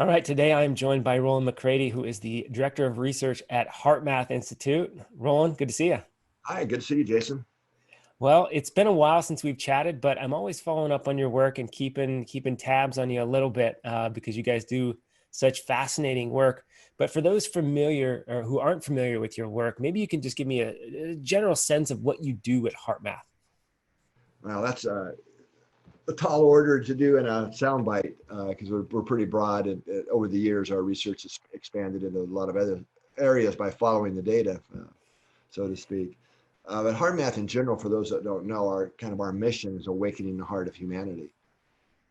All right, today I am joined by Rollin McCraty, who is the Director of Research at HeartMath Institute. Rollin, good to see you. Hi, good to see you, Jason. Well, it's been a while since we've chatted, but I'm always following up on your work and keeping tabs on you a little bit because you guys do such fascinating work. But for those familiar or who aren't familiar with your work, maybe you can just give me a general sense of what you do at HeartMath. Well, that's a tall order to do in a soundbite because we're pretty broad. And over the years, our research has expanded into a lot of other areas by following the data, so to speak. But hard math in general, for those that don't know, our mission is awakening the heart of humanity.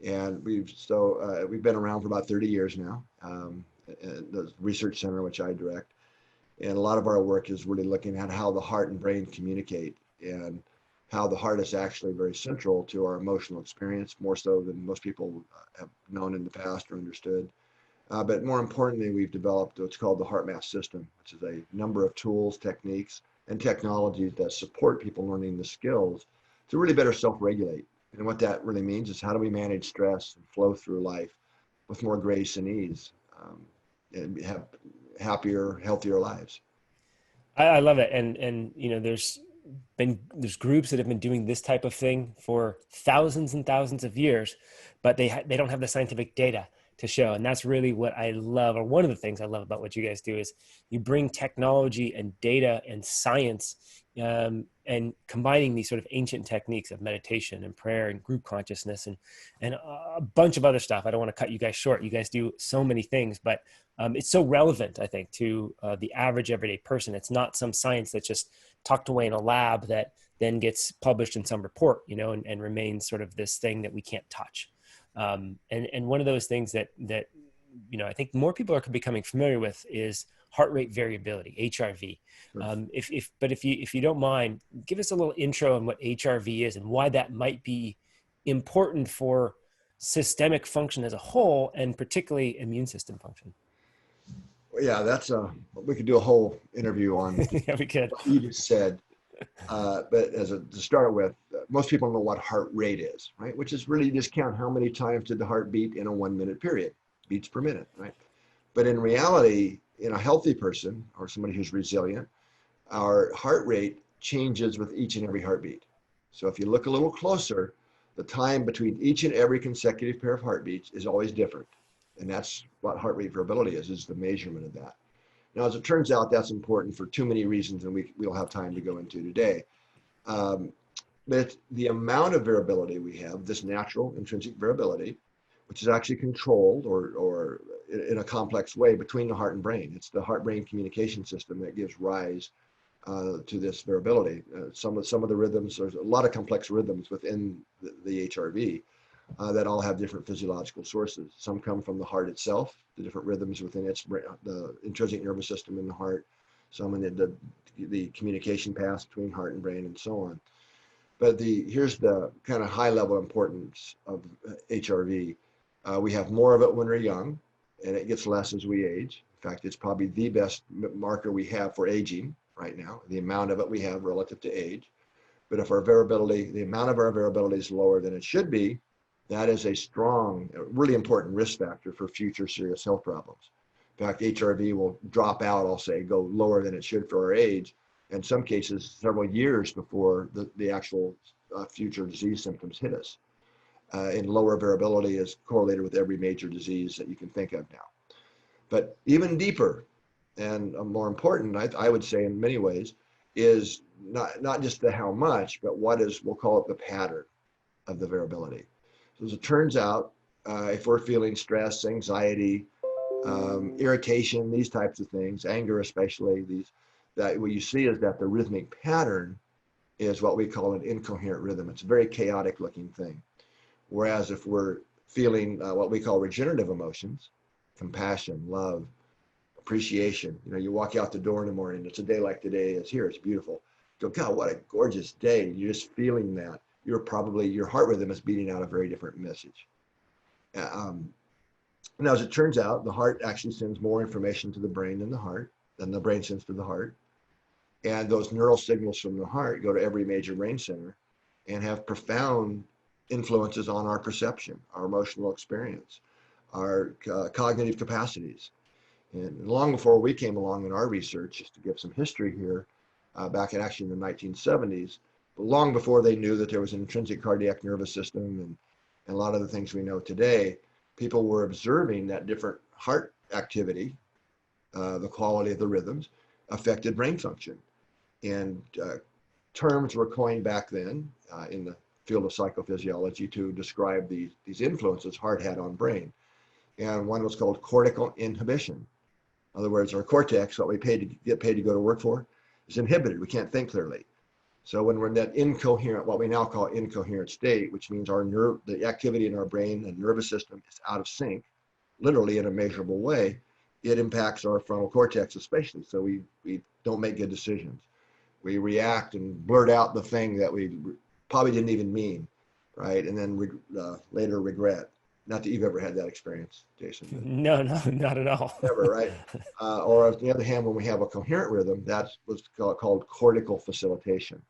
And we've been around for about 30 years now. The research center, which I direct, and a lot of our work is really looking at how the heart and brain communicate and how the heart is actually very central to our emotional experience, more so than most people have known in the past or understood. But more importantly, we've developed what's called the heart math system, which is a number of tools, techniques, and technologies that support people learning the skills to really better self-regulate. And what that really means is how do we manage stress and flow through life with more grace and ease, and have happier, healthier lives. I love it, and there's groups that have been doing this type of thing for thousands and thousands of years, but they don't have the scientific data to show, and that's really what I love, or one of the things I love about what you guys do is you bring technology and data and science, and combining these sort of ancient techniques of meditation and prayer and group consciousness and a bunch of other stuff. I don't want to cut you guys short. You guys do so many things, but it's so relevant, I think, to the average everyday person. It's not some science that's just tucked away in a lab that then gets published in some report, and remains sort of this thing that we can't touch. And one of those things that I think more people are becoming familiar with is heart rate variability, HRV. If you don't mind, give us a little intro on what HRV is and why that might be important for systemic function as a whole, and particularly immune system function. Yeah, we could do a whole interview on Yeah, we could. what you just said. But to start with, most people know what heart rate is, right? Which is really just count how many times did the heart beat in a 1 minute period, beats per minute, right? But in reality, in a healthy person or somebody who's resilient, our heart rate changes with each and every heartbeat. So if you look a little closer, the time between each and every consecutive pair of heartbeats is always different. And that's what heart rate variability is the measurement of that. Now, as it turns out, that's important for too many reasons, and we don't have time to go into today. Um, but the amount of variability we have, this natural intrinsic variability, which is actually controlled or in a complex way between the heart and brain. It's the heart-brain communication system that gives rise to this variability. Some of the rhythms, there's a lot of complex rhythms within the HRV that all have different physiological sources. Some come from the heart itself, the different rhythms within the intrinsic nervous system in the heart, some in the communication paths between heart and brain, and so on. But here's the kind of high level importance of HRV. We have more of it when we're young, and it gets less as we age. In fact, it's probably the best marker we have for aging right now, the amount of it we have relative to age. But if the amount of our variability is lower than it should be, that is a strong, really important risk factor for future serious health problems. In fact, HRV will drop out, I'll say, go lower than it should for our age, in some cases several years before the actual future disease symptoms hit us. And lower variability is correlated with every major disease that you can think of now. But even deeper and more important, I would say in many ways, is not just the how much, but we'll call it the pattern of the variability. So as it turns out, if we're feeling stress, anxiety, irritation, these types of things, anger especially, that what you see is that the rhythmic pattern is what we call an incoherent rhythm. It's a very chaotic looking thing. Whereas if we're feeling what we call regenerative emotions, compassion, love, appreciation, you walk out the door in the morning, it's a day like today is here, it's beautiful. You go, God, what a gorgeous day. You're just feeling that. Your heart rhythm is beating out a very different message. Now, as it turns out, the heart actually sends more information to the brain than the brain sends to the heart. And those neural signals from the heart go to every major brain center and have profound influences on our perception, our emotional experience, our cognitive capacities. And long before we came along in our research, just to give some history here, back in actually in the 1970s, but long before they knew that there was an intrinsic cardiac nervous system and a lot of the things we know today, people were observing that different heart activity, the quality of the rhythms, affected brain function. And terms were coined back then in the field of psychophysiology to describe these influences heart had on brain. And one was called cortical inhibition. In other words, our cortex, what we get paid to go to work for, is inhibited. We can't think clearly. So when we're in that incoherent, what we now call incoherent state, which means the activity in our brain and nervous system is out of sync, literally in a measurable way, it impacts our frontal cortex especially. So we don't make good decisions. We react and blurt out the thing that we probably didn't even mean, right? And then later regret. Not that you've ever had that experience, Jason. No, no, not at all. Never, right? Or on the other hand, when we have a coherent rhythm, that's what's called cortical facilitation.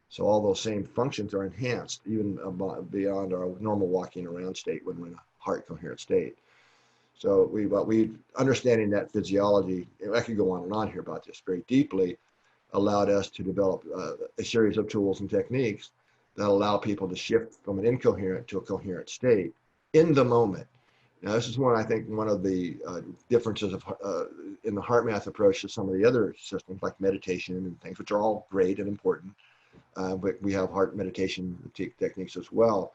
So all those same functions are enhanced even beyond our normal walking around state when we're in a heart coherent state. So we understanding that physiology, I could go on and on here about this very deeply, allowed us to develop a series of tools and techniques that allow people to shift from an incoherent to a coherent state in the moment. Now, this is I think one of the differences in the heart math approach to some of the other systems like meditation and things, which are all great and important. But we have heart meditation techniques as well.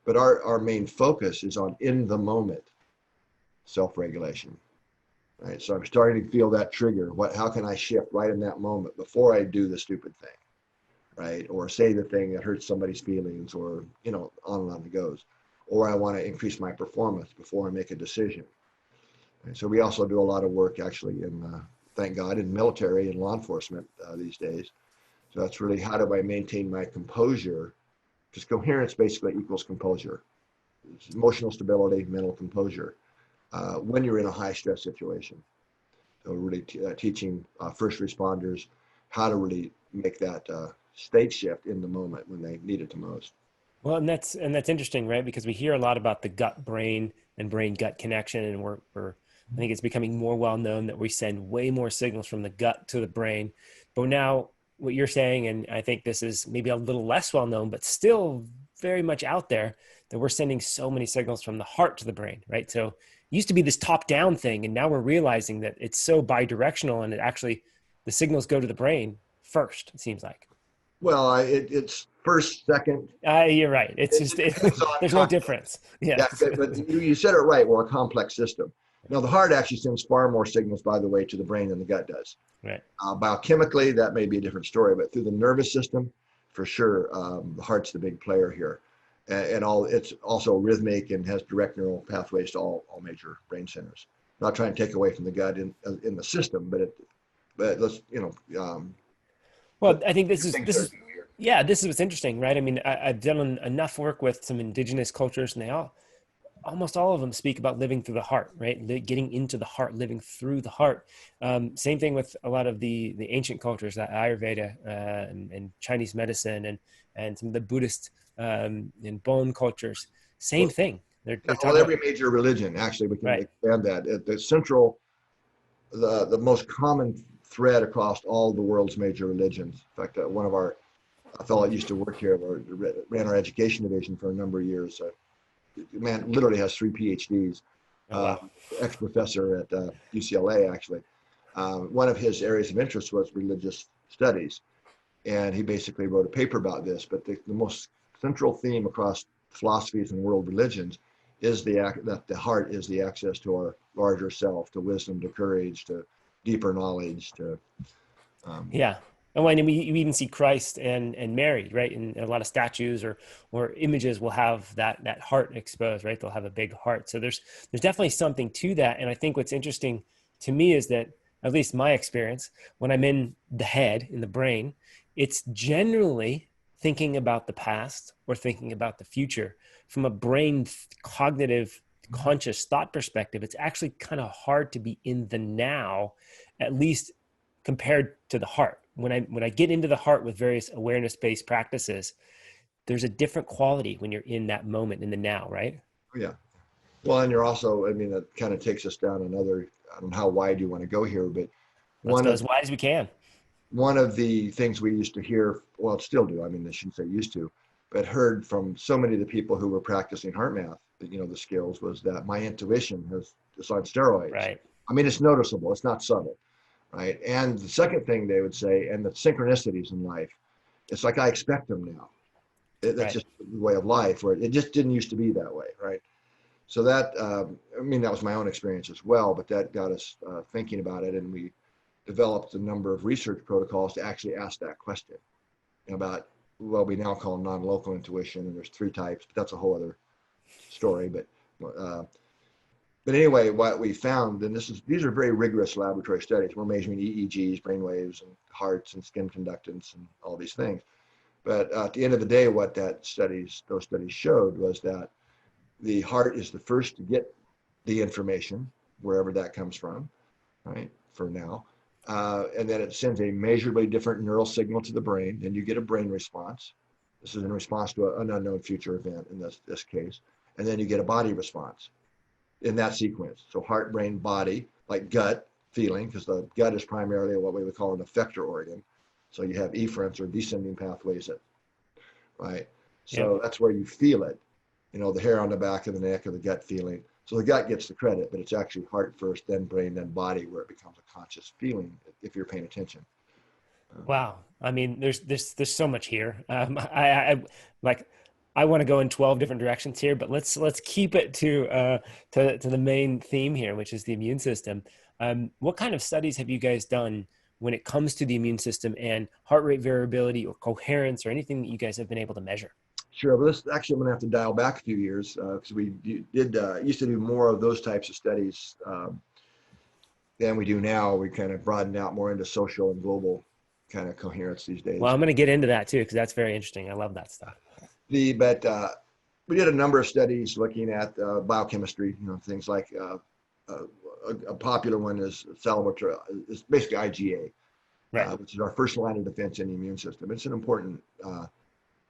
But our main focus is on in the moment self-regulation. Right? So I'm starting to feel that trigger. How can I shift right in that moment before I do the stupid thing, right? Or say the thing that hurts somebody's feelings, or on and on it goes. Or I want to increase my performance before I make a decision. And so we also do a lot of work actually thank God, in military and law enforcement these days. So that's really, how do I maintain my composure? Because coherence basically equals composure. It's emotional stability, mental composure, when you're in a high stress situation. So really teaching first responders how to really make that state shift in the moment when they need it the most. Well, and that's interesting, right? Because we hear a lot about the gut brain and brain gut connection, and I think it's becoming more well known that we send way more signals from the gut to the brain. But now what you're saying, and I think this is maybe a little less well known, but still very much out there, that we're sending so many signals from the heart to the brain, right? So it used to be this top down thing, and now we're realizing that it's so bidirectional, and the signals go to the brain first, it seems like. Well, it's first, second. You're right. It's just, there's no difference. Yeah. Yeah, but you said it right. We're a complex system. Now, the heart actually sends far more signals, by the way, to the brain than the gut does. Right. Biochemically, that may be a different story, but through the nervous system, for sure, the heart's the big player here. And it's also rhythmic and has direct neural pathways to all major brain centers. Not trying to take away from the gut in the system, but let's, Well, I think this is what's interesting, right? I mean, I've done enough work with some indigenous cultures, and almost all of them speak about living through the heart, right? Getting into the heart, living through the heart. Same thing with a lot of the ancient cultures, that Ayurveda and Chinese medicine and some of the Buddhist and Bon cultures. Same thing. Every major religion, actually, we can expand that. The most common thread across all the world's major religions. In fact, one of a fellow that used to work here, ran our education division for a number of years. Man literally has 3 PhDs, ex-professor at UCLA, actually. One of his areas of interest was religious studies. And he basically wrote a paper about this. But the most central theme across philosophies and world religions is that the heart is the access to our larger self, to wisdom, to courage, to deeper knowledge, to yeah. And when we even see Christ and Mary, right? And a lot of statues or images will have that heart exposed, right? They'll have a big heart. So there's definitely something to that. And I think what's interesting to me is that, at least my experience, when I'm in the head, in the brain, it's generally thinking about the past or thinking about the future. From a brain cognitive conscious thought perspective, it's actually kind of hard to be in the now, at least compared to the heart. When I get into the heart with various awareness-based practices, there's a different quality when you're in that moment, in the now, right? yeah. Well, and you're also, I mean, that kind of takes us down another, I don't know how wide you want to go here, but Let's one go of as wide as we can. one of the things we used to hear, well, still do, I mean, I shouldn't say used to, but heard from so many of the people who were practicing heart math, the skills, was that my intuition is on steroids. Right. I mean, it's noticeable, it's not subtle, right? And the second thing they would say, and the synchronicities in life, it's like I expect them now. That's Right. just the way of life, where it just didn't used to be that way, right? So that, I mean, that was my own experience as well, but that got us thinking about it, and we developed a number of research protocols to actually ask that question about what we now call non-local intuition, and there's three types, but that's a whole other story. Uh, but anyway, what we found, and these are very rigorous laboratory studies. We're measuring EEGs, brain waves, and hearts, and skin conductance, and all these things. But at the end of the day, what those studies showed was that the heart is the first to get the information, wherever that comes from, right? For now. And then it sends a measurably different neural signal to the brain, and you get a brain response. This is in response to an unknown future event in this case. And then you get a body response in that sequence. So heart, brain, body, like gut feeling, because the gut is primarily what we would call an effector organ. So you have efferents or descending pathways, right? Yep. So that's where you feel it, the hair on the back of the neck or the gut feeling. So the gut gets the credit, but it's actually heart first, then brain, then body, where it becomes a conscious feeling if you're paying attention. Wow. I mean, there's so much here. I like I want to go in 12 different directions here, but let's keep it to the main theme here, which is the immune system. What kind of studies have you guys done when it comes to the immune system and heart rate variability or coherence or anything that you guys have been able to measure? Sure, but this actually I'm going to have to dial back a few years because we did used to do more of those types of studies than we do now. We kind of broadened out more into social and global kind of coherence these Well, days. I'm going to get into that too because that's very interesting. I love that stuff. But we did a number of studies looking at biochemistry, things like uh, a popular one is salivary, is basically IgA, Right. which is our first line of defense in the immune system. It's an important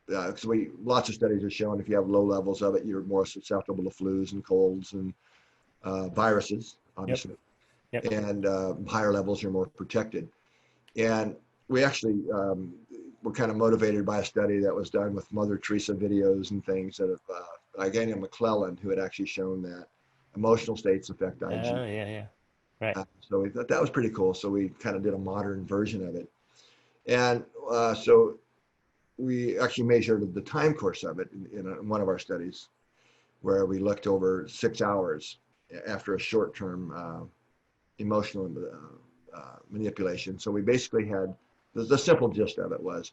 because lots of studies have shown if you have low levels of it, you're more susceptible to flus and colds and viruses, Yep. obviously, Yep. and higher levels you're more protected. And we actually were kind of motivated by a study that was done with Mother Teresa videos and things that have by Daniel McClellan, who had actually shown that emotional states affect IG. Oh, yeah, yeah. Right. So we thought that was pretty cool. So we kind of did a modern version of it. And so we actually measured the time course of it in one of our studies where we looked over 6 hours after a short-term emotional manipulation. So we basically had the simple gist of it was,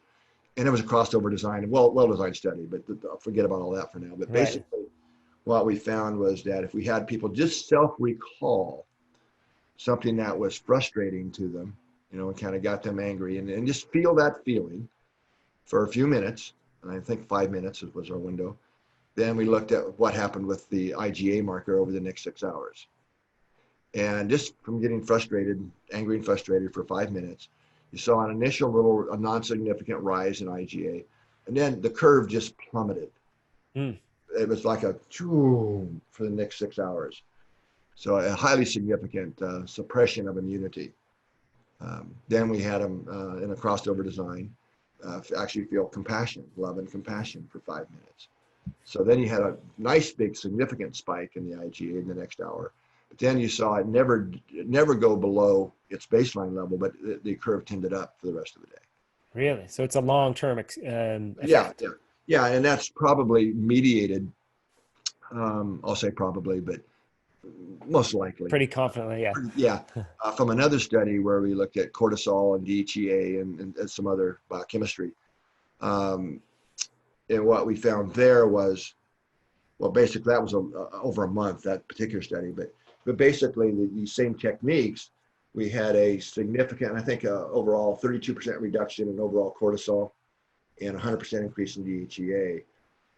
and it was a crossover design, well-designed study, but forget about all that for now. But Right. basically what we found was that if we had people just self-recall something that was frustrating to them, and kind of got them angry and just feel that feeling for a few minutes, and I think 5 minutes was our window. Then we looked at what happened with the IgA marker over the next 6 hours. And just from getting frustrated, angry and frustrated for 5 minutes, you saw an initial a non-significant rise in IgA, and then the curve just plummeted. Mm. It was like a for the next 6 hours. So a highly significant suppression of immunity. Then we had them in a crossover design actually feel compassion, love and compassion for 5 minutes. So then you had a nice big significant spike in the IgA in the next hour. But then you saw it never go below its baseline level, but the curve tended up for the rest of the day. Really? So it's a long-term Yeah, effect. yeah, yeah, and that's probably mediated. I'll say probably, but most likely. Pretty confidently, yeah. Yeah, from another study where we looked at cortisol and DHEA and some other biochemistry. Um, and what we found there was, well, basically that was over a month, that particular study, but basically these same techniques, we had a significant, I think overall 32% reduction in overall cortisol and 100% increase in DHEA.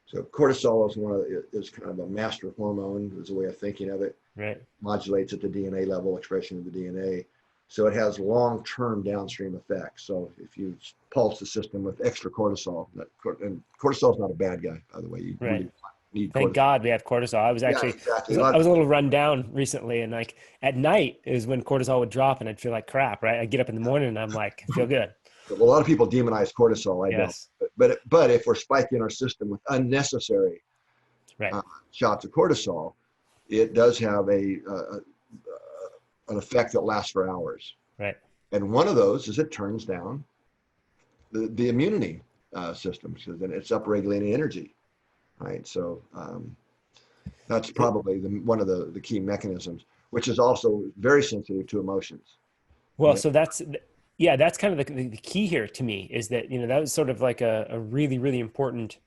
So cortisol is kind of a master hormone, is a way of thinking of it. Right. Modulates at the DNA level, expression of the DNA. So it has long-term downstream effects. So if you pulse the system with extra cortisol, and cortisol is not a bad guy, by the way. You Right. really need Thank cortisol. God we have cortisol. Yeah, exactly. I was a little run down recently, and like at night is when cortisol would drop, and I'd feel like crap. Right? I get up in the morning, and I'm like, feel good. Well, a lot of people demonize cortisol. I don't. Yes. But if we're spiking our system with unnecessary Right. uh, shots of cortisol, it does have an effect that lasts for hours. Right. And one of those is it turns down the immunity system, so then it's upregulating energy, right? So that's probably one of the key mechanisms, which is also very sensitive to emotions. Well, Yeah. so that's yeah, that's kind of the key here to me is that that was sort of like a really really important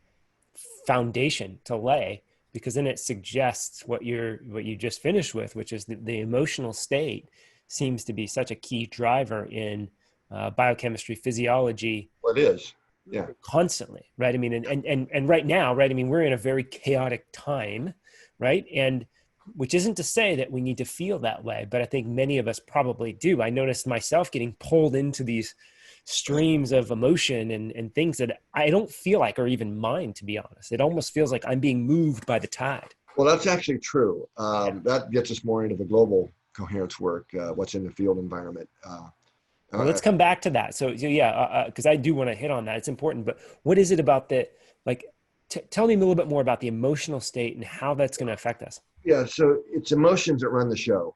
foundation to lay because then it suggests what you just finished with, which is the emotional state seems to be such a key driver in biochemistry, physiology, Well, it is. Yeah. constantly, right? I mean, and right now, right? I mean, we're in a very chaotic time, right? And which isn't to say that we need to feel that way, but I think many of us probably do. I noticed myself getting pulled into these streams of emotion and things that I don't feel like are even mine, to be honest. It almost feels like I'm being moved by the tide. Well, that's actually true. Yeah. That gets us more into the global coherence work, what's in the field environment. Well, let's come back to that. So yeah, because I do want to hit on that. It's important. But what is it about the like? Tell me a little bit more about the emotional state and how that's going to affect us. yeah, so it's emotions that run the show.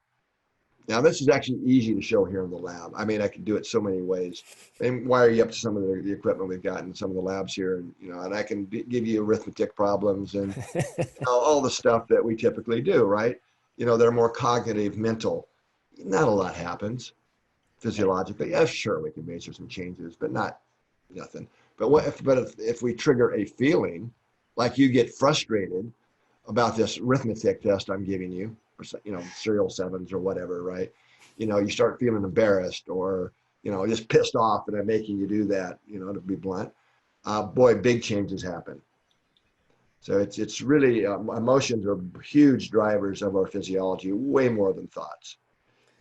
Now, this is actually easy to show here in the lab. I mean, I can do it so many ways and wire you up to some of the equipment we've got in some of the labs here. And, and I can give you arithmetic problems and all the stuff that we typically do, right? They're more cognitive, mental. Not a lot happens physiologically. Yeah, sure, we can measure some changes, but not nothing. But if we trigger a feeling, like you get frustrated about this arithmetic test I'm giving you, or serial sevens or whatever, right? You start feeling embarrassed or just pissed off that I'm making you do that. To be blunt, boy, big changes happen. So it's really emotions are huge drivers of our physiology, way more than thoughts.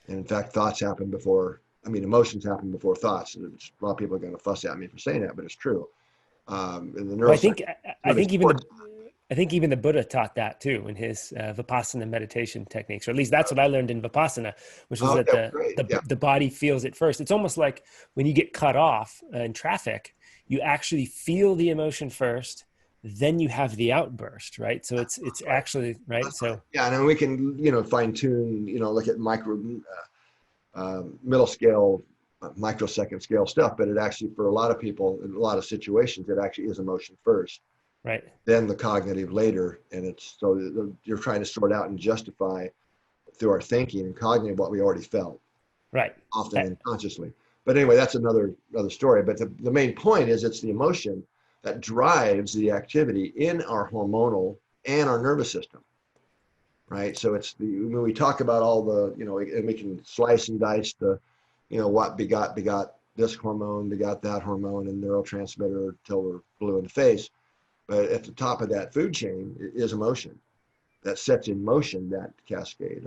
And in fact, thoughts happen before. I mean, emotions happen before thoughts. A lot of people are going to fuss at me for saying that, but it's true. And the Well, neuroscience I really think even supports. I think even the Buddha taught that too in his Vipassana meditation techniques, or at least that's what I learned in Vipassana, which is Oh, that okay, great. Yeah. the body feels it first. It's almost like when you get cut off in traffic, you actually feel the emotion first, then you have the outburst, right? So it's Right. actually right. That's right. So Yeah, and then we can, fine tune, look at middle scale, microsecond scale stuff. But it actually, for a lot of people, in a lot of situations, it actually is emotion first, right, then the cognitive later. And it's so you're trying to sort out and justify through our thinking and cognitive what we already felt, right. often unconsciously. But anyway, that's another story. But the main point is it's the emotion that drives the activity in our hormonal and our nervous system. Right. So when we talk about all the, and we can slice and dice what begot this hormone, begot that hormone and neurotransmitter until we're blue in the face. But at the top of that food chain is emotion that sets in motion that cascade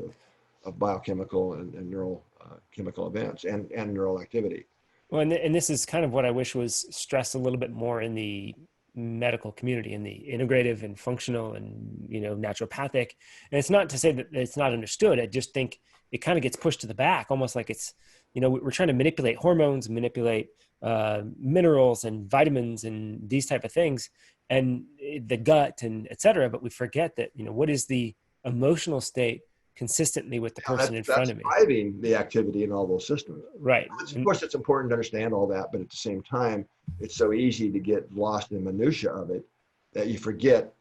of biochemical and neural chemical events and neural activity. Well, and this is kind of what I wish was stressed a little bit more in the medical community, in the integrative and functional and naturopathic. And it's not to say that it's not understood. I just think it kind of gets pushed to the back, almost like it's we're trying to manipulate hormones, manipulate minerals and vitamins and these type of things, and the gut and et cetera. But we forget that what is the emotional state consistently with the person in front That's of me. driving the activity in all those systems. Right. Of course, it's important to understand all that, but at the same time, it's so easy to get lost in the minutia of it that you forget,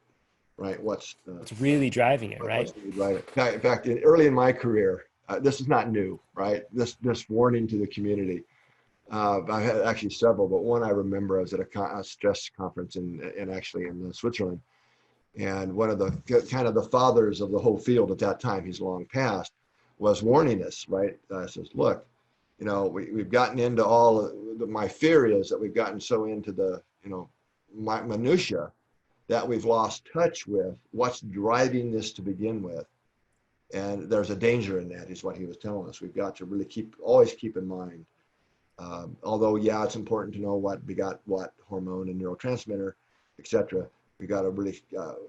right? It's really driving it, right? What's really driving it. In fact, early in my career, this is not new, right? This warning to the community. I had actually several, but one I remember I was at a stress conference in Switzerland. And one of the kind of the fathers of the whole field at that time, he's long passed, was warning us, right? Says, look, we've gotten into my fear is that we've gotten so into the, minutia that we've lost touch with what's driving this to begin with. And there's a danger in that, is what he was telling us. We've got to really always keep in mind, although, yeah, it's important to know what begot what hormone and neurotransmitter, et cetera. We got to really,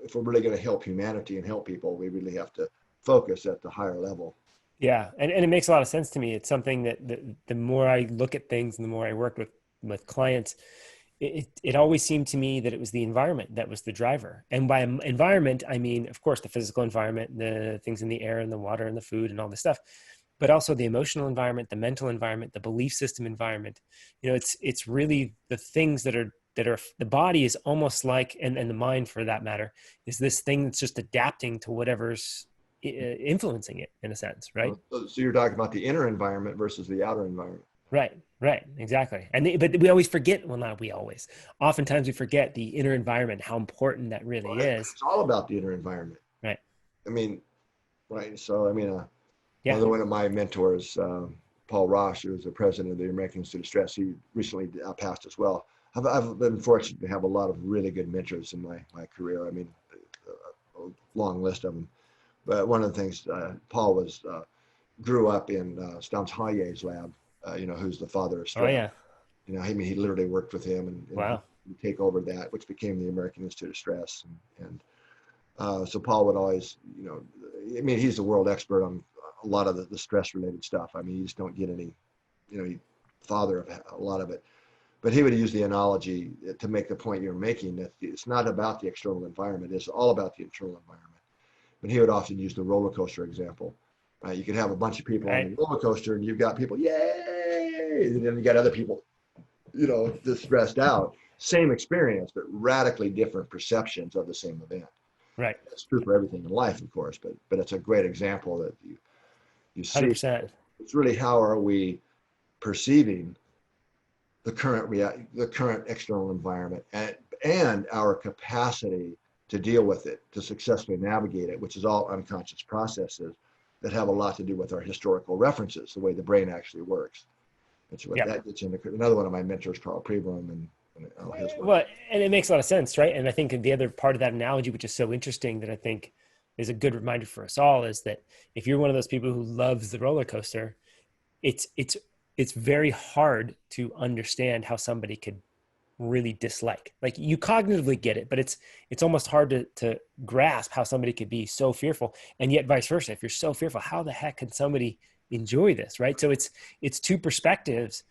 if we're really going to help humanity and help people, we really have to focus at the higher level. Yeah, and it makes a lot of sense to me. It's something that the more I look at things and the more I work with clients, it always seemed to me that it was the environment that was the driver. And by environment, I mean, of course, the physical environment, the things in the air and the water and the food and all this stuff, but also the emotional environment, the mental environment, the belief system environment. You know, it's really the things that are the body is almost like, and the mind for that matter, is this thing that's just adapting to whatever's influencing it in a sense, right? So you're talking about the inner environment versus the outer environment. Right, exactly. But we always forget, well, not we always, oftentimes we forget the inner environment, how important that Well, really is. it's all about the inner environment. Right. I mean, right. So, I mean, Yeah. one of my mentors, Paul Ross, who was the president of the American Institute of Stress, he recently passed as well. I've been fortunate to have a lot of really good mentors in my career. I mean, a long list of them. But one of the things, Paul grew up in Stamps Hayek's lab, who's the father of Oh stress. yeah. I mean, he literally worked with him and Wow. he take over that, which became the American Institute of Stress. And so Paul would always, I mean, he's the world expert on a lot of the stress related stuff. I mean, you just don't get any, father of a lot of it. But he would use the analogy to make the point you're making, that it's not about the external environment, it's all about the internal environment. And he would often use the roller coaster example. Right? You could have a bunch of people on Right. the roller coaster and you've got people, yay! And then you got other people, just stressed out. Same experience, but radically different perceptions of the same event. Right. That's true for everything in life, of course, but it's a great example that you see. 100%. It's really, how are we perceiving the current external environment and our capacity to deal with it, to successfully navigate it, which is all unconscious processes that have a lot to do with our historical references, the way the brain actually works. That's what Yeah. that gets into. Another one of my mentors, Carl Pribram, and his work. Well, and it makes a lot of sense, right? And I think the other part of that analogy, which is so interesting that I think is a good reminder for us all, is that if you're one of those people who loves the roller coaster, it's very hard to understand how somebody could really dislike. Like, you cognitively get it, but it's almost hard to grasp how somebody could be so fearful, and yet vice versa. If you're so fearful, how the heck can somebody enjoy this, right? So it's two perspectives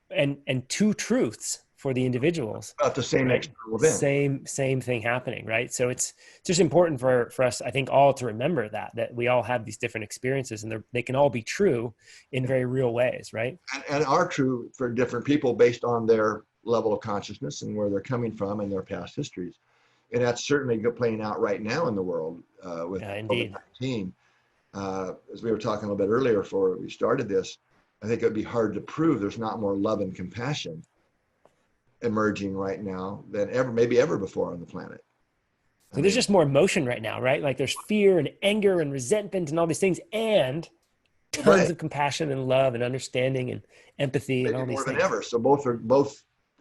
and two truths for the individuals, About the same right? external event. Same thing happening, right? So it's just important for us, I think, all to remember that we all have these different experiences, and they can all be true in very real ways, right? And are true for different people based on their level of consciousness and where they're coming from and their past histories. And that's certainly playing out right now in the world with Indeed. COVID-19. As we were talking a little bit earlier before we started this, I think it would be hard to prove there's not more love and compassion emerging right now than maybe ever before on the planet. So there's just more emotion right now, right? Like, there's fear and anger and resentment and all these things, and tons of compassion and love and understanding and empathy and all these more things. than ever. So both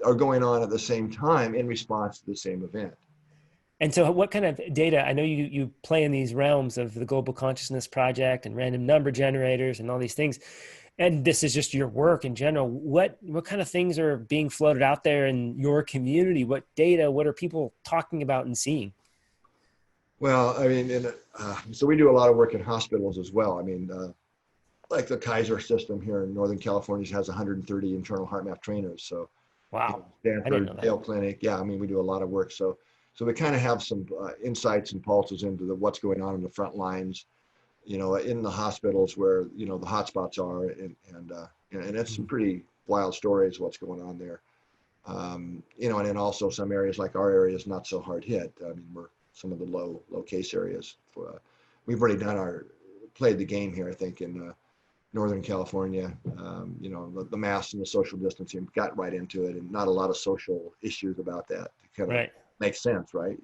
are going on at the same time in response to the same event. And so what kind of data, I know you play in these realms of the Global Consciousness Project and random number generators and all these things, and this is just your work in general. What kind of things are being floated out there in your community? What data, what are people talking about and seeing? Well, I mean, so we do a lot of work in hospitals as well. I mean, like the Kaiser system here in Northern California has 130 internal heart map trainers. So, Wow. Stanford, Mayo Clinic. Yeah, I mean, we do a lot of work. So we kind of have some insights and pulses into what's going on in the front lines, in the hospitals where, the hotspots are, and it's some pretty wild stories what's going on there. And then also some areas like our area is not so hard hit. I mean, we're some of the low case areas. We've already played the game here, I think, in Northern California. The masks and the social distancing, got right into it, and not a lot of social issues about that. It kind of makes sense, right?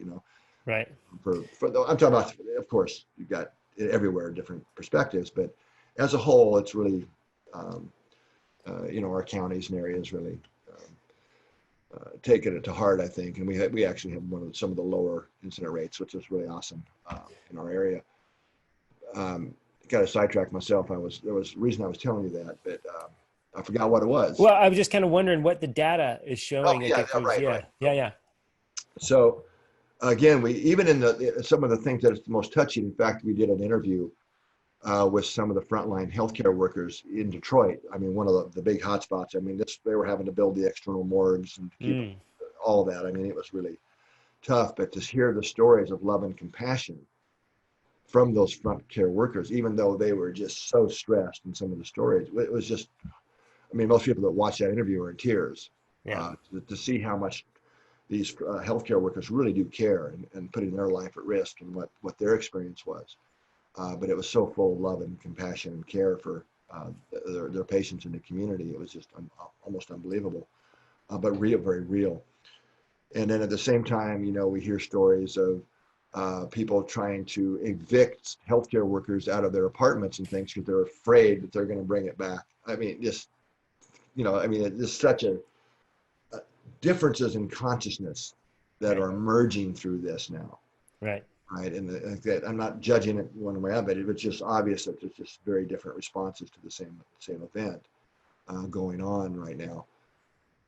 Right. I'm talking about, of course, you've got everywhere different perspectives, but as a whole, it's really, our counties and areas really taking it to heart, I think, and we actually have some of the lower incident rates, which is really awesome in our area. Got to sidetrack myself. There was a reason I was telling you that, but I forgot what it was. Well, I was just kind of wondering what the data is showing. Oh, yeah, right. Yeah. So again, we even in some of the things that is most touching. In fact, we did an interview with some of the frontline healthcare workers in Detroit. I mean, one of the big hotspots. I mean, they were having to build the external morgues and keep Mm, all that. I mean, it was really tough. But to hear the stories of love and compassion from those front care workers, even though they were just so stressed in some of the stories, it was just. I mean, most people that watch that interview are in tears yeah. to see how much these healthcare workers really do care and putting their life at risk and what their experience was. But it was so full of love and compassion and care for their patients in the community. It was just almost unbelievable, but real, very real. And then at the same time, we hear stories of people trying to evict healthcare workers out of their apartments and things because they're afraid that they're going to bring it back. I mean, just, I mean, it's such differences in consciousness that Right. are emerging through this now. Right. Right. And I'm not judging it one way, but it's just obvious that there's just very different responses to the same event going on right now.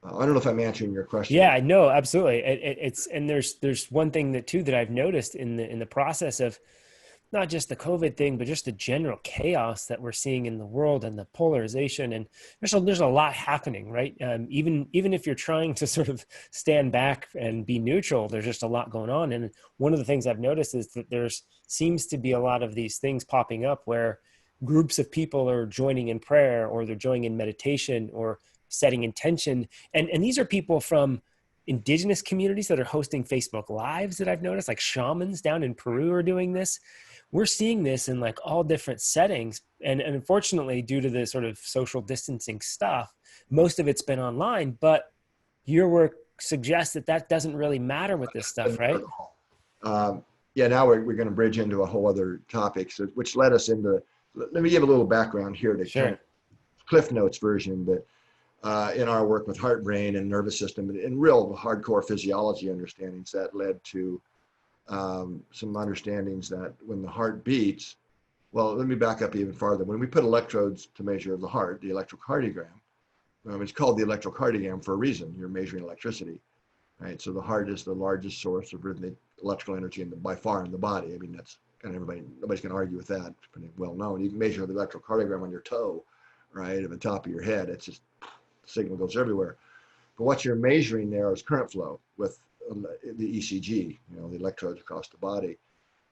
I don't know if I'm answering your question. Yeah, no, absolutely. It's and there's one thing that too that I've noticed in the process of not just the COVID thing, but just the general chaos that we're seeing in the world and the polarization. And there's a lot happening, right? Even if you're trying to sort of stand back and be neutral, there's just a lot going on. And one of the things I've noticed is that there's seems to be a lot of these things popping up where groups of people are joining in prayer, or they're joining in meditation, or setting intention. And these are people from indigenous communities that are hosting Facebook lives that I've noticed, like shamans down in Peru are doing this. We're seeing this in like all different settings. And unfortunately, due to the sort of social distancing stuff, most of it's been online, but your work suggests that that doesn't really matter with this stuff, right? Um, yeah, now we're going to bridge into a whole other topic, which led us into. Let me give a little background here to kind Sure. of Cliff Notes version, but in our work with heart, brain, and nervous system, and real hardcore physiology understandings that led to some understandings that when the heart beats, well, let me back up even farther. When we put electrodes to measure the heart, the electrocardiogram, it's called the electrocardiogram for a reason. You're measuring electricity, right? So the heart is the largest source of rhythmic electrical energy by far in the body. I mean, that's kind of nobody's going to argue with that. It's pretty well known. You can measure the electrocardiogram on your toe, right, at the top of your head. It's just the signal goes everywhere. But what you're measuring there is current flow with the ECG, the electrodes across the body.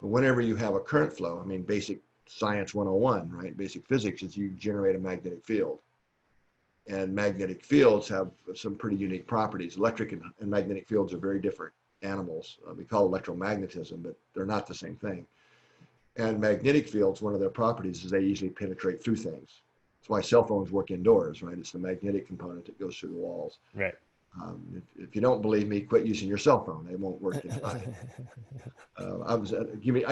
But whenever you have a current flow, I mean, basic science 101, right? Basic physics is you generate a magnetic field. And magnetic fields have some pretty unique properties. Electric and magnetic fields are very different animals. We call electromagnetism, but they're not the same thing. And magnetic fields, one of their properties is they easily penetrate through things. That's why cell phones work indoors, right? It's the magnetic component that goes through the walls. Right. If you don't believe me, quit using your cell phone. It won't work inside. I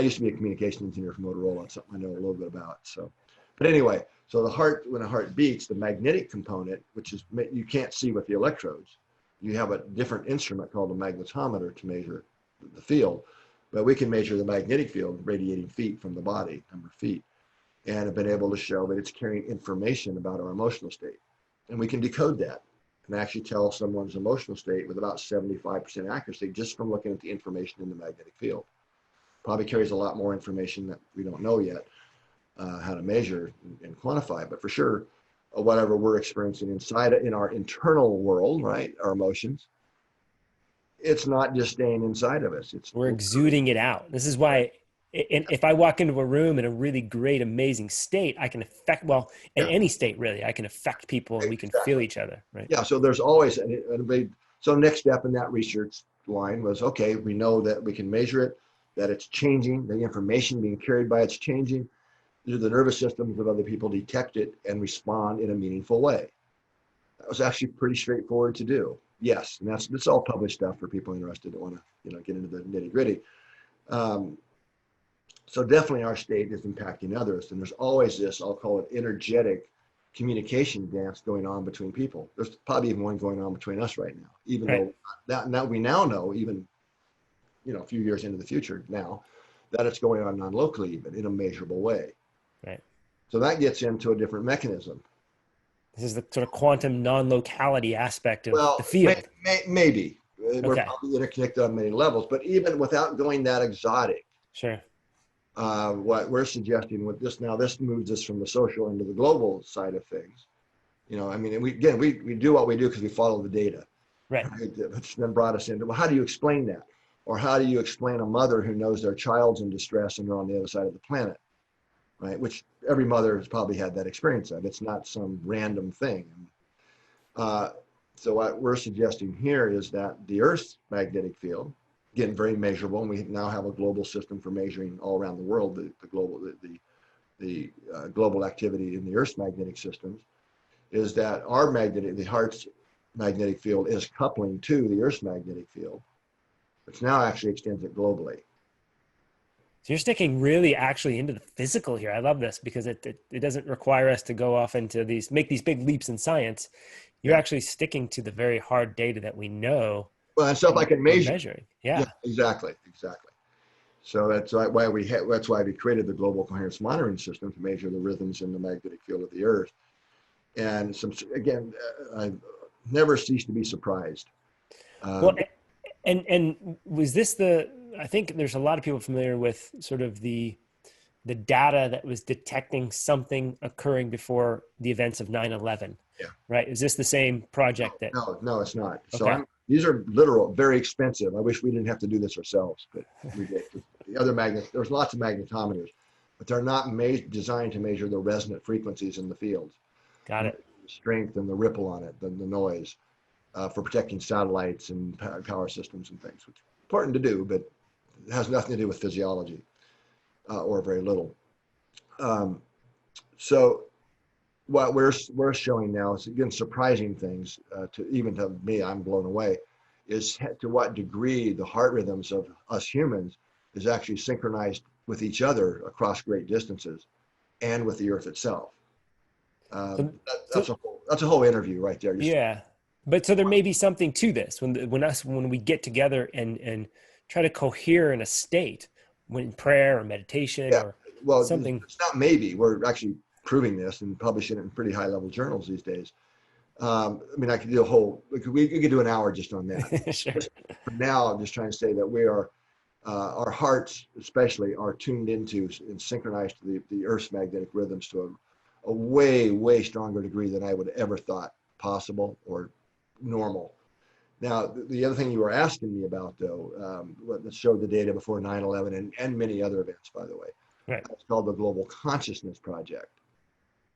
used to be a communication engineer for Motorola. It's something I know a little bit about. So, but anyway, so when a heart beats, the magnetic component, which is you can't see with the electrodes, you have a different instrument called a magnetometer to measure the field, but we can measure the magnetic field radiating feet from the body, number of feet, and have been able to show that it's carrying information about our emotional state, and we can decode that and actually tell someone's emotional state with about 75% accuracy just from looking at the information in the magnetic field. Probably carries a lot more information that we don't know yet how to measure and quantify, but for sure, whatever we're experiencing in our internal world, right, our emotions, it's not just staying inside of us. We're exuding it out. This is why if I walk into a room in a really great, amazing state, I can affect, well, in yeah, any state, really, I can affect people and we can feel exactly. each other, right? Yeah, so there's always, so next step in that research line was, okay, we know that we can measure it, that it's changing, the information being carried by it's changing. The nervous systems of other people detect it and respond in a meaningful way. That was actually pretty straightforward to do. Yes, and that's all published stuff for people interested that want to get into the nitty gritty. So definitely our state is impacting others, and there's always this, I'll call it energetic communication dance going on between people. There's probably even one going on between us right now, even Right. though now we now know, even a few years into the future now, that it's going on non-locally, even in a measurable way. Right. So that gets into a different mechanism. This is the sort of quantum non-locality aspect of the Well, field. maybe. We're Okay. probably interconnected on many levels, but even without going that exotic, Sure. what we're suggesting with this now, this moves us from the social into the global side of things. I mean, we do what we do because we follow the data, Right. right? Which then brought us into, well, how do you explain that? Or how do you explain a mother who knows their child's in distress and they're on the other side of the planet, right? Which every mother has probably had that experience of. It's not some random thing. Uh, so what we're suggesting here is that the Earth's magnetic field, again, very measurable, and we now have a global system for measuring all around the world the global activity in the Earth's magnetic systems, is that the heart's magnetic field is coupling to the Earth's magnetic field, which now actually extends it globally. So you're sticking really actually into the physical here. I love this because it doesn't require us to go off into make these big leaps in science. You're Yeah. actually sticking to the very hard data that we know Well, and stuff I and can we're measure. measuring. Yeah, Yeah. exactly. So that's why we created the global coherence monitoring system to measure the rhythms in the magnetic field of the Earth. And I've never ceased to be surprised. Well, Um, and was this I think there's a lot of people familiar with sort of the data that was detecting something occurring before the events of 9/11, yeah, right? Is this the same project no, it's not. So okay. these are literal, very expensive. I wish we didn't have to do this ourselves, but we did. The other magnets, there's lots of magnetometers, but they're not designed to measure the resonant frequencies in the fields, Got the it. strength and the ripple on it, the noise, for protecting satellites and power systems and things, which is important to do, but it has nothing to do with physiology, or very little. Um, so what we're showing now is, again, surprising things, to me. I'm blown away, is to what degree the heart rhythms of us humans is actually synchronized with each other across great distances and with the Earth itself. So, so That's a whole interview right there. Just yeah, but so there may be something to this when we get together and try to cohere in a state when prayer or meditation Yeah, or well, something. it's not maybe. We're actually proving this and publishing it in pretty high level journals these days. I mean, I could do we could do an hour just on that. Sure. Just for now, I'm just trying to say that our hearts especially are tuned into and synchronized to the Earth's magnetic rhythms to a way, way stronger degree than I would ever thought possible or normal. Now, the other thing you were asking me about, though, that showed the data before 9/11 and many other events, by the way, Right. it's called the Global Consciousness Project.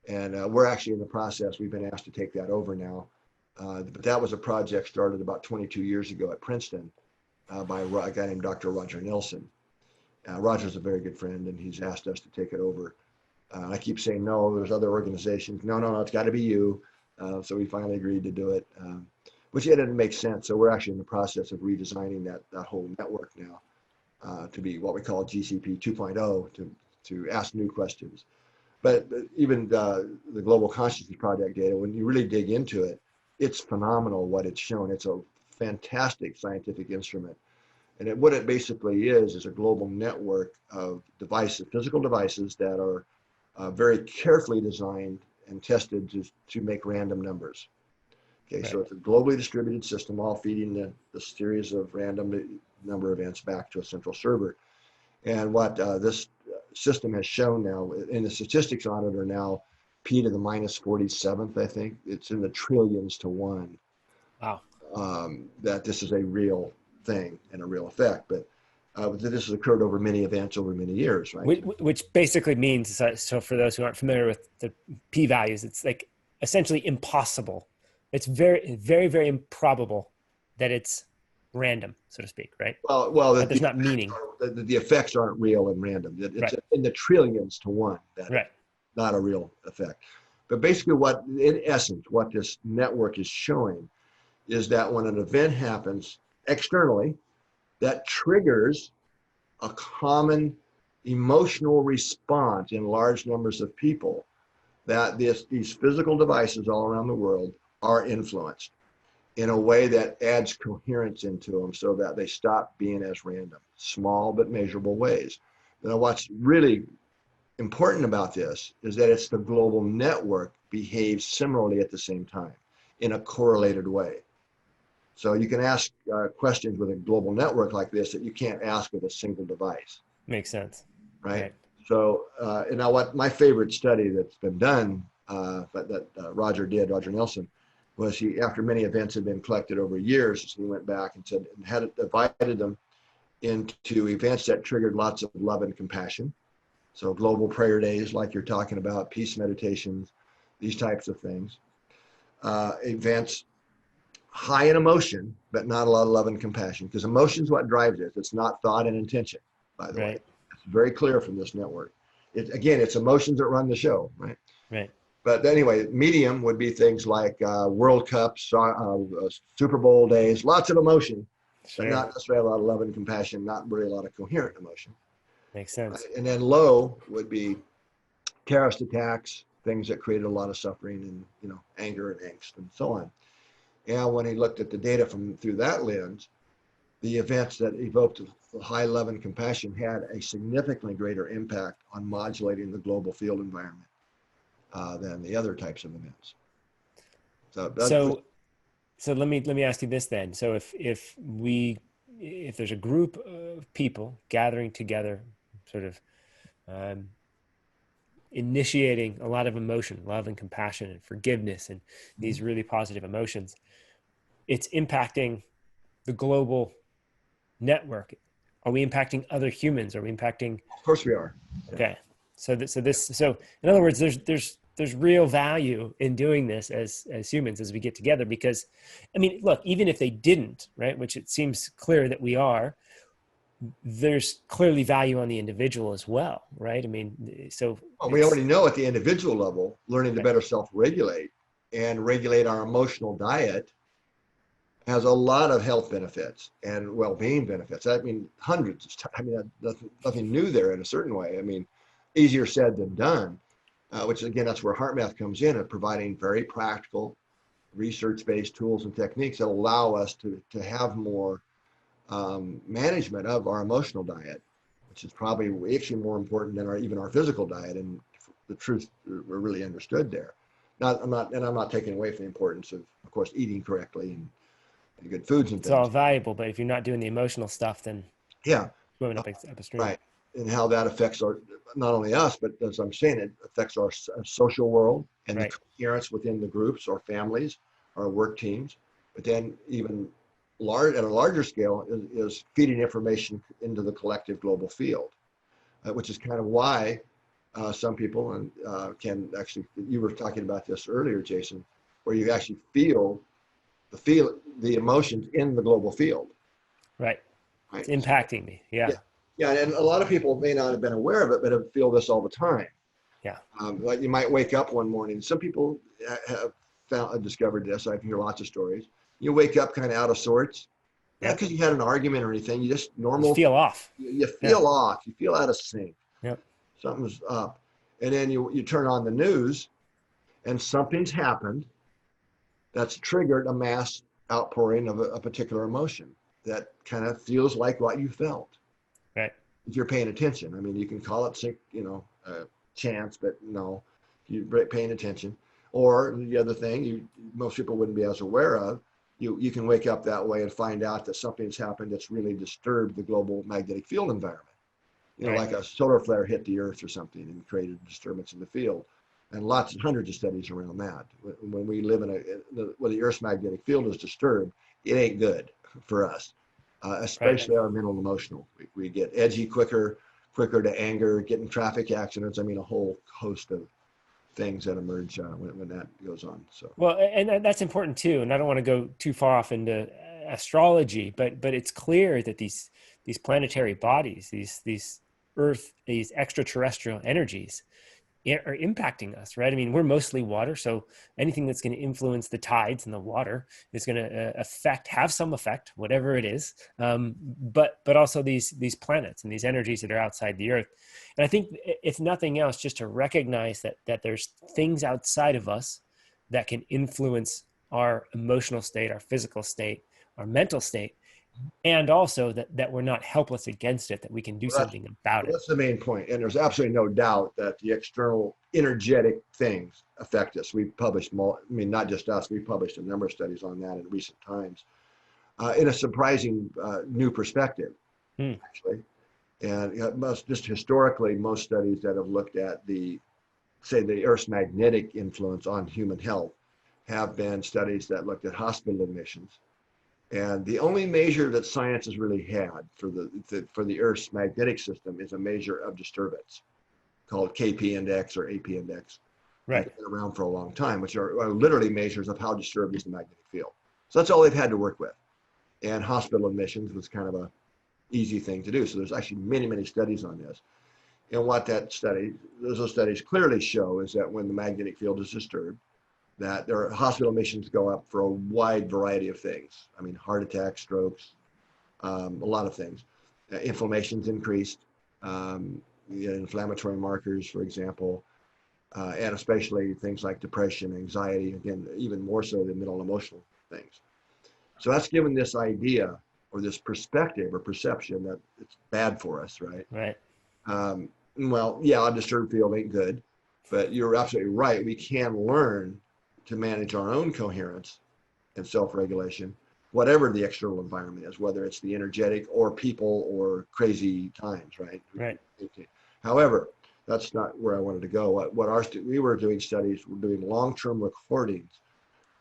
And we're actually in the process. We've been asked to take that over now. But that was a project started about 22 years ago at Princeton by a guy named Dr. Roger Nilsson. Roger's a very good friend, and he's asked us to take it over. I keep saying, no, there's other organizations. No, it's got to be you. So we finally agreed to do it, which didn't make sense. So we're actually in the process of redesigning that whole network now to be what we call GCP 2.0 to ask new questions. But even the Global Consciousness Project data, when you really dig into it, it's phenomenal what it's shown. It's a fantastic scientific instrument. And what it basically is a global network of devices, physical devices that are very carefully designed and tested to make random numbers. Okay, Right. so it's a globally distributed system, all feeding the series of random number events back to a central server. And what this system has shown now, in the statistics on it are now P to the minus 47th, I think. It's in the trillions to one, Wow. that this is a real thing and a real effect. But this has occurred over many events over many years, right? Which basically means, so for those who aren't familiar with the p values, it's like essentially impossible. It's very, very, very improbable that it's random, so to speak, right? Well, That there's not meaning. the effects aren't real and random. It's Right. in the trillions to one that Right. it's not a real effect. But basically, in essence, what this network is showing is that when an event happens externally, that triggers a common emotional response in large numbers of people, that these physical devices all around the world are influenced in a way that adds coherence into them so that they stop being as random, small but measurable ways. Now, what's really important about this is that it's the global network behaves similarly at the same time in a correlated way. So you can ask questions with a global network like this that you can't ask with a single device. Makes sense. Right. Right. So, and now what my favorite study that's been done, but that Roger Nelson, was he, after many events had been collected over years, he went back and said, and had divided them into events that triggered lots of love and compassion. So global prayer days, like you're talking about, peace meditations, these types of things. Events high in emotion, but not a lot of love and compassion, because emotion is what drives it. It's not thought and intention, by the way. Right. It's very clear from this network. Again, it's emotions that run the show, right? Right. But anyway, medium would be things like World Cups, Super Bowl days, lots of emotion, but Sure. not necessarily a lot of love and compassion, not really a lot of coherent emotion. Makes sense. And then low would be terrorist attacks, things that created a lot of suffering and, anger and angst and so on. And when he looked at the data through that lens, the events that evoked high love and compassion had a significantly greater impact on modulating the global field environment than the other types of events. So let me ask you this then. So if there's a group of people gathering together, sort of um, initiating a lot of emotion, love and compassion and forgiveness and these really positive emotions, it's impacting the global network. Are we impacting other humans? Are we impacting? Of course we are. Okay. So in other words, there's real value in doing this as humans as we get together, because I mean, look, even if they didn't, right, which it seems clear that we are, there's clearly value on the individual as well, right? I mean, so Well, we already know at the individual level, learning to better self-regulate and regulate our emotional diet has a lot of health benefits and well-being benefits. I mean, hundreds. I mean, nothing new there in a certain way. I mean, easier said than done, which again, that's where HeartMath comes in, at providing very practical, research-based tools and techniques that allow us to have more management of our emotional diet, which is probably actually more important than even our physical diet. And the truth, we're really understood there. I'm not taking away from the importance of course, eating correctly and good foods and it's things. all valuable, but if you're not doing the emotional stuff, then Yeah, swimming upstream. right. And how that affects not only us, but as I'm saying, it affects our social world and the coherence within the groups or families, our work teams. But then even at a larger scale is feeding information into the collective global field, which is kind of why some people can actually, you were talking about this earlier, Jason, where you actually feel the emotions in the global field. Right. Right. It's impacting me. Yeah. Yeah. And a lot of people may not have been aware of it, but feel this all the time. Yeah. Like you might wake up one morning. Some people have discovered this. I hear lots of stories. You wake up kind of out of sorts, not because you had an argument or anything. You just normal. You feel off. You feel off. You feel out of sync. Yep. Something's up, and then you turn on the news, and something's happened that's triggered a mass outpouring of a particular emotion that kind of feels like what you felt. Right. If you're paying attention. I mean, you can call it chance, but no, you're paying attention. Or the other thing most people wouldn't be as aware of, you can wake up that way and find out that something's happened that's really disturbed the global magnetic field environment. Like a solar flare hit the Earth or something and created a disturbance in the field. And hundreds of studies around that. When we live where the Earth's magnetic field is disturbed, it ain't good for us, especially our mental and emotional. We get edgy quicker to anger, get in traffic accidents. I mean, a whole host of things that emerge when that goes on. So well, and that's important too. And I don't want to go too far off into astrology, but it's clear that these planetary bodies, these extraterrestrial energies, are impacting us, right? I mean, we're mostly water, so anything that's going to influence the tides in the water is going to have some effect, whatever it is. But also these planets and these energies that are outside the Earth. And I think if nothing else, just to recognize that there's things outside of us that can influence our emotional state, our physical state, our mental state, and also that we're not helpless against it, that we can do something about it. That's the main point. And there's absolutely no doubt that the external energetic things affect us. We've published, not just us, we've published a number of studies on that in recent times, in a surprising new perspective, Hmm. actually. And just historically, most studies that have looked at say, the Earth's magnetic influence on human health have been studies that looked at hospital admissions. And the only measure that science has really had for the Earth's magnetic system is a measure of disturbance called KP index or AP index. Right. It's been around for a long time, which are literally measures of how disturbed is the magnetic field. So that's all they've had to work with. And hospital admissions was kind of a easy thing to do. So there's actually many, many studies on this. And what those studies clearly show is that when the magnetic field is disturbed, that their hospital admissions go up for a wide variety of things. I mean, heart attacks, strokes, a lot of things. Inflammation's increased, inflammatory markers, for example, and especially things like depression, anxiety, again, even more so than mental and emotional things. So that's given this idea or this perspective or perception that it's bad for us, right? Right. Well, yeah, a disturbed field ain't good, but you're absolutely right. We can learn to manage our own coherence and self-regulation, whatever the external environment is, whether it's the energetic or people or crazy times, right? Right. However, that's not where I wanted to go. We were doing studies, we're doing long-term recordings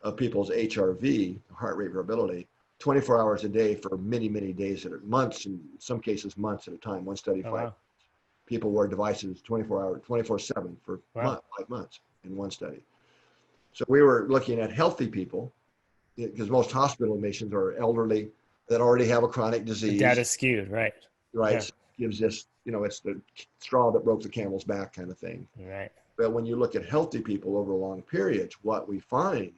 of people's HRV, heart rate variability, 24 hours a day for many, many days, months, in some cases months at a time. One study, Oh, 5 wow. people wore devices 24/7 for Wow. 5 months in one study. So we were looking at healthy people because most hospital admissions are elderly that already have a chronic The disease, data's skewed. Right. right? Yeah. So it gives this, it's the straw that broke the camel's back kind of thing. Right. But when you look at healthy people over long periods, what we find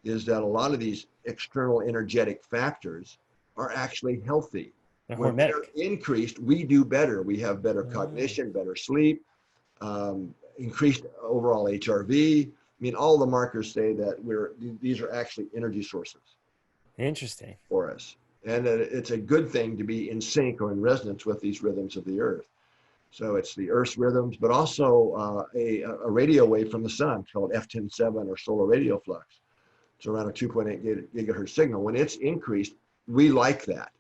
is that a lot of these external energetic factors are actually healthy. The When they're hormetic. increased, we do better. We have better Oh, cognition, better sleep, increased overall HRV. I mean, all the markers say that these are actually energy sources interesting. for us. And it's a good thing to be in sync or in resonance with these rhythms of the earth. So it's the earth's rhythms, but also a radio wave from the sun called F107 or solar radio flux. It's around a 2.8 gigahertz signal. When it's increased, we like that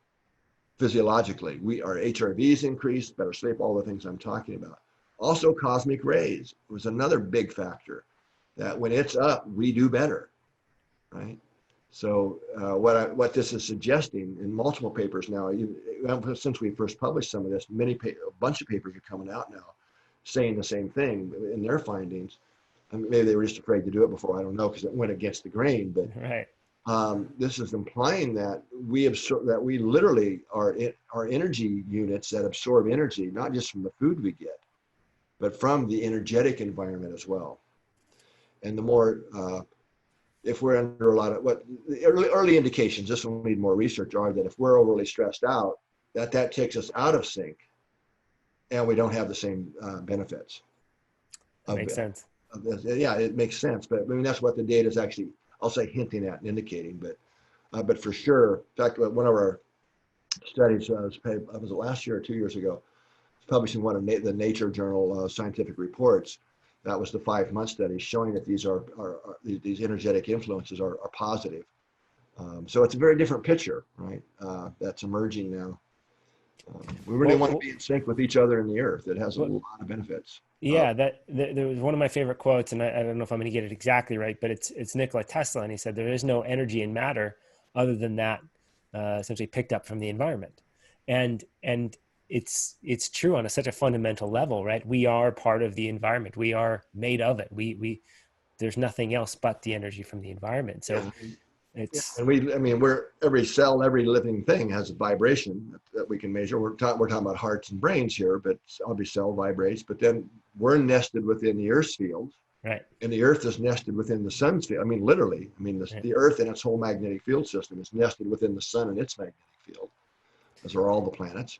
physiologically. Our HRV is increased, better sleep, all the things I'm talking about. Also, cosmic rays was another big factor that when it's up, we do better, right? So what this is suggesting in multiple papers now, since we first published some of this, a bunch of papers are coming out now saying the same thing in their findings. I mean, maybe they were just afraid to do it before, I don't know, because it went against the grain, but Right. this is implying that we literally are energy units that absorb energy, not just from the food we get, but from the energetic environment as well. And the more, if we're under a lot of the early indications, this will need more research, are that if we're overly stressed out, that takes us out of sync, and we don't have the same benefits. That makes sense. Yeah, it makes sense, but I mean that's what the data is actually, I'll say, hinting at and indicating. But for sure, in fact, one of our studies was it last year or 2 years ago, published in one of the Nature Journal Scientific Reports. That was the 5-month study showing that these energetic influences are positive. So it's a very different picture, right? That's emerging now. We really want to Well, be in sync with each other in the earth. It has a well, lot of benefits. yeah, there was one of my favorite quotes, and I don't know if I'm going to get it exactly right, but it's Nikola Tesla, and he said there is no energy in matter other than that essentially picked up from the environment, and it's true on such a fundamental level, right? We are part of the environment. We are made of it. We there's nothing else but the energy from the environment. So Yeah, yeah, it's and I mean, every cell, every living thing has a vibration that we can measure. We're talking about hearts and brains here, but every cell vibrates. But then we're nested within the Earth's field, right, and the Earth is nested within the Sun's field. I mean, literally. I mean, right, the Earth and its whole magnetic field system is nested within the Sun and its magnetic field, as are all the planets.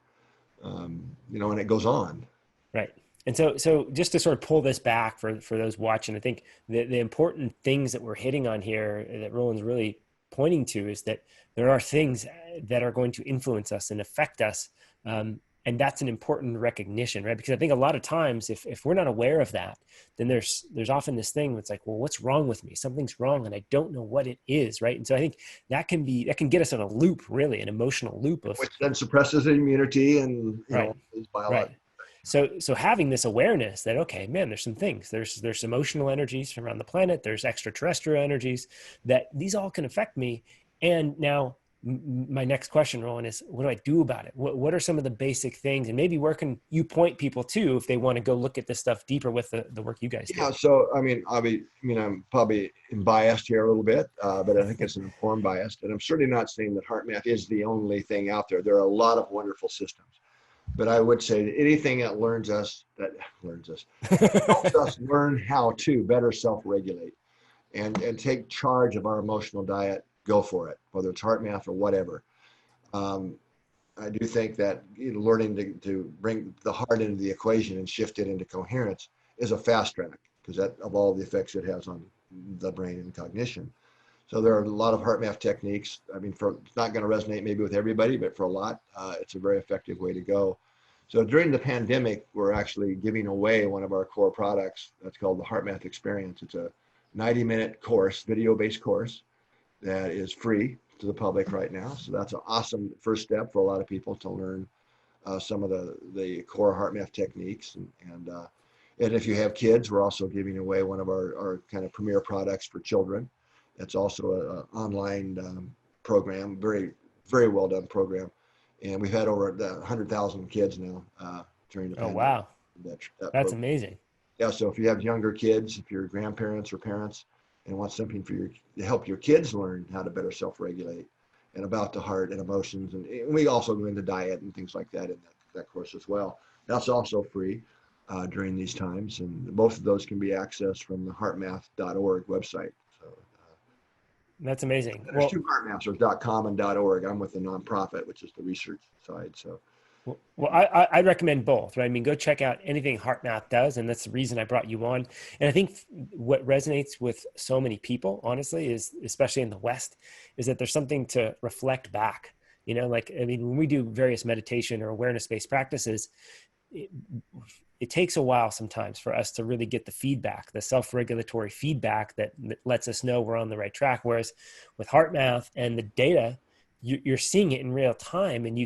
And it goes on. right. And so just to sort of pull this back for those watching, I think the important things that we're hitting on here that Rollin's really pointing to is that there are things that are going to influence us and affect us And that's an important recognition, right? Because I think a lot of times if we're not aware of that, then there's often this thing that's like, well, what's wrong with me? Something's wrong and I don't know what it is, right? And so I think that can get us in a loop, really, an emotional loop of, which then suppresses immunity and, right, these right. biological. So having this awareness that, okay, man, there's some things, there's emotional energies from around the planet, there's extraterrestrial energies, that these all can affect me. And now my next question, Roland, is what do I do about it? What are some of the basic things, and maybe where can you point people to if they want to go look at this stuff deeper with the work you guys do? Yeah, so I'm probably biased here a little bit, but I think it's an informed bias, and I'm certainly not saying that HeartMath is the only thing out there. There are a lot of wonderful systems, but I would say that anything that helps us learn how to better self-regulate and take charge of our emotional diet, go for it, whether it's HeartMath or whatever. Um, I do think that learning to bring the heart into the equation and shift it into coherence is a fast track, because of all the effects it has on the brain and cognition. So there are a lot of HeartMath techniques. I mean, it's not going to resonate maybe with everybody, but for a lot, it's a very effective way to go. So during the pandemic, we're actually giving away one of our core products that's called the HeartMath Experience. It's a 90-minute course, video-based course that is free to the public right now. So that's an awesome first step for a lot of people to learn some of the core HeartMath techniques. And if you have kids, we're also giving away one of our kind of premier products for children. It's also an online program, very, very well done program. And we've had over 100,000 kids now during the Oh, pandemic. wow. That That's program. amazing. Yeah, so if you have younger kids, if you're grandparents or parents, and want something to help your kids learn how to better self-regulate and about the heart and emotions, and we also go into diet and things like that in that course as well. That's also free during these times, and both of those can be accessed from the heartmath.org website. So That's amazing. there's Well, two heartmaths, there's .com and .org. I'm with the nonprofit, which is the research side. So well, I recommend both, right? I mean, go check out anything HeartMath does, and that's the reason I brought you on. And I think what resonates with so many people, honestly, is especially in the West, is that there's something to reflect back. Like, I mean, when we do various meditation or awareness-based practices, it, it takes a while sometimes for us to really get the feedback, the self-regulatory feedback that lets us know we're on the right track. Whereas with HeartMath and the data, you're seeing it in real time, and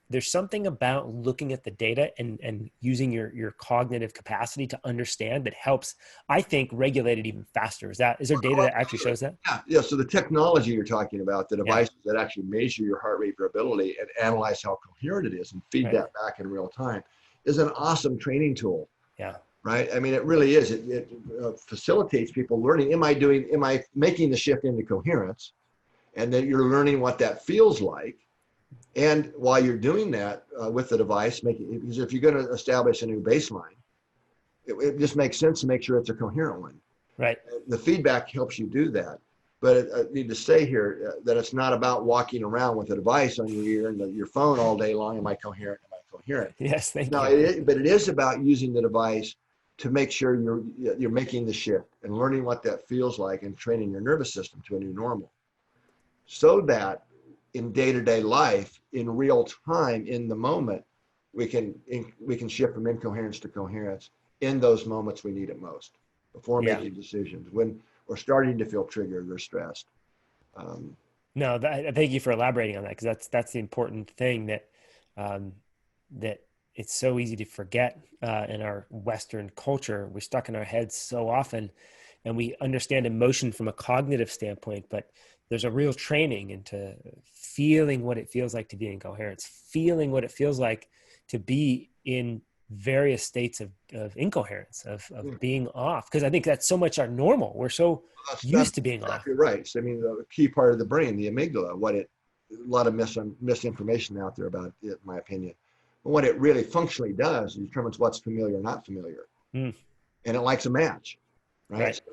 there's something about looking at the data and using your cognitive capacity to understand that helps, I think, regulate it even faster. Is there data that actually shows that? yeah. So the technology you're talking about, the Yeah. devices that actually measure your heart rate variability and analyze how coherent it is and feed Right. that back in real time, is an awesome training tool. Yeah. Right. I mean, it really is. It facilitates people learning. Am I making the shift into coherence? And then you're learning what that feels like. And while you're doing that with the device, because if you're going to establish a new baseline, it just makes sense to make sure it's a coherent one. Right. The feedback helps you do that. But I need to say here that it's not about walking around with a device on your ear and your phone all day long. Am I coherent? Am I coherent? Yes. Thank No, you. but it is about using the device to make sure you're making the shift and learning what that feels like and training your nervous system to a new normal, so that in day-to-day life, in real time, in the moment, we can shift from incoherence to coherence in those moments we need it most, before Yeah. making decisions, when we're starting to feel triggered or stressed. No, thank you for elaborating on that, because that's the important thing that it's so easy to forget in our Western culture. We're stuck in our heads so often, and we understand emotion from a cognitive standpoint, but there's a real training into feeling what it feels like to be in coherence, feeling what it feels like to be in various states of incoherence, of being off. Because I think that's so much our normal. We're so That's used to being off. exactly right. So, I mean, the key part of the brain, the amygdala, a lot of misinformation out there about it, in my opinion. But what it really functionally does is determines what's familiar or not familiar. Mm, And it likes a match, right? right. So,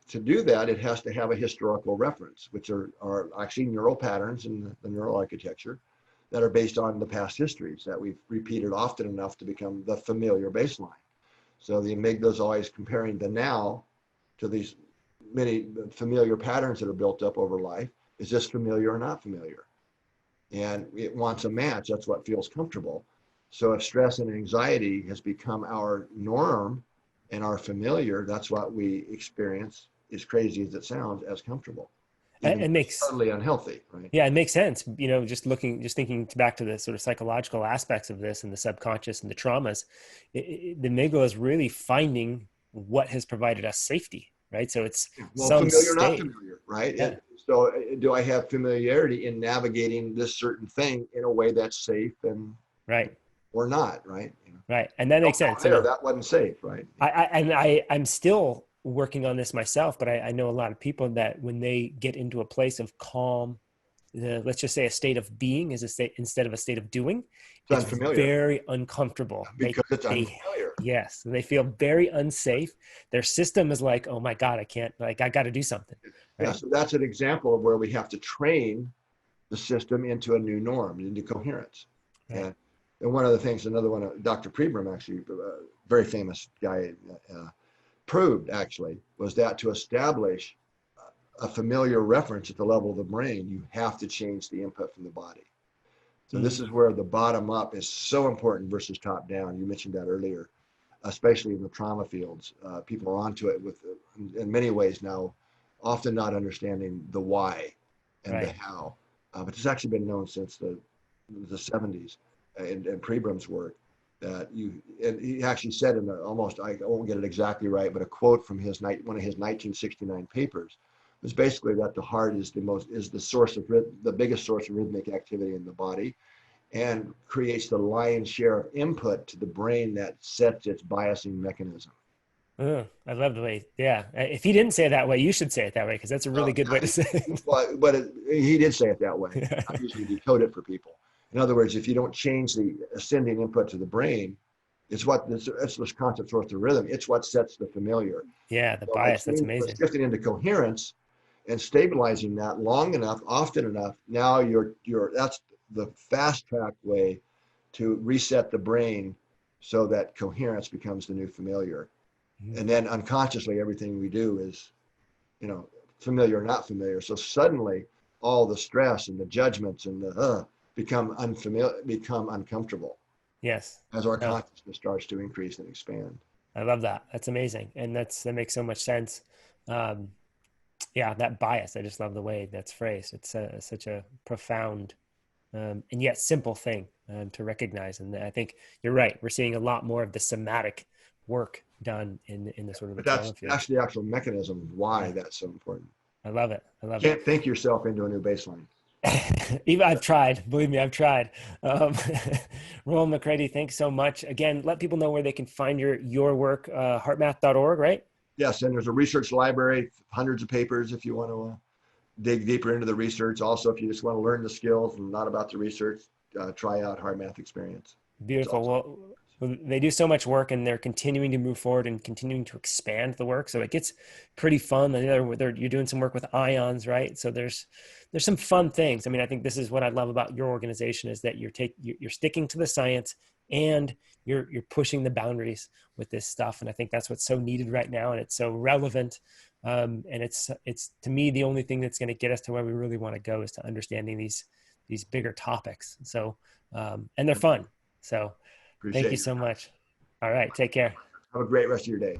to do that, it has to have a historical reference, which are actually neural patterns in the neural architecture that are based on the past histories that we've repeated often enough to become the familiar baseline. So the amygdala is always comparing the now to these many familiar patterns that are built up over life. Is this familiar or not familiar? And it wants a match. That's what feels comfortable. So if stress and anxiety has become our norm and our familiar, that's what we experience, as crazy as it sounds, as comfortable, even It though it's makes, totally unhealthy, right? yeah, it makes sense. You know, just thinking back to the sort of psychological aspects of this and the subconscious and the traumas, the amygdala is really finding what has provided us safety, right? So it's Well, some familiar, not state. familiar, right? Yeah, So do I have familiarity in navigating this certain thing in a way that's safe and right, or not, right? right. And that Don't makes go sense. You there. know, That wasn't safe, right? I'm still working on this myself, but I know a lot of people that when they get into a place of calm, let's just say a state of being is a state instead of a state of doing, It's it's unfamiliar very uncomfortable. because it's They unfamiliar. yes, they feel very unsafe. Their system is like, oh my god, I can't, like, I got to do something, Yeah, right? so that's an example of where we have to train the system into a new norm, into coherence. Right. And and one of the things, another one, Dr. Pribram, actually, a very famous guy, proved actually was that to establish a familiar reference at the level of the brain, you have to change the input from the body. So this Mm, is where the bottom up is so important versus top down. You mentioned that earlier, especially in the trauma fields. People are onto it with, in many ways now, often not understanding the why and the right. how. But it's actually been known since the 70s and Pribram's work that and he actually said in almost, I won't get it exactly right, but a quote from one of his 1969 papers was basically that the heart is the source of the biggest source of rhythmic activity in the body and creates the lion's share of input to the brain that sets its biasing mechanism. I love the way. Yeah. If he didn't say it that way, you should say it that way because that's a really good way to say it. He did say it that way. Yeah. I usually decode it for people. In other words, if you don't change the ascending input to the brain, it's this constant source of rhythm. It's what sets the familiar. Yeah, the So bias. That's by amazing. shifting into coherence and stabilizing that long enough, often enough, now that's the fast track way to reset the brain so that coherence becomes the new familiar. Mhm. And then unconsciously, everything we do is, familiar or not familiar. So suddenly, all the stress and the judgments and the become unfamiliar, become uncomfortable Yes. as our No, consciousness starts to increase and expand. I love that. That's amazing. And that makes so much sense. Um, yeah, that bias. I just love the way that's phrased. It's such a profound and yet simple thing to recognize. And I think you're right. We're seeing a lot more of the somatic work done in the sort of the But trauma that's fields. the actual mechanism why Yeah, that's so important. I love it. I love You it. can't think yourself into a new baseline. Even I've tried. Believe me, I've tried. Um, Roland McCraty, thanks so much. Again, let people know where they can find your work. Heartmath.org, right? Yes, and there's a research library, hundreds of papers if you want to dig deeper into the research. Also, if you just want to learn the skills and not about the research, try out Hard Math Experience. It's Beautiful. also Well, they do so much work and they're continuing to move forward and continuing to expand the work. So it gets pretty fun. You're doing some work with ions, right? So there's some fun things. I mean, I think this is what I love about your organization is that you're sticking to the science and you're pushing the boundaries with this stuff. And I think that's what's so needed right now. And it's so relevant. And it's to me, the only thing that's going to get us to where we really want to go is to understanding these bigger topics. So, and they're fun. So, thank appreciate you your so time. much. All right. Take care. Have a great rest of your day.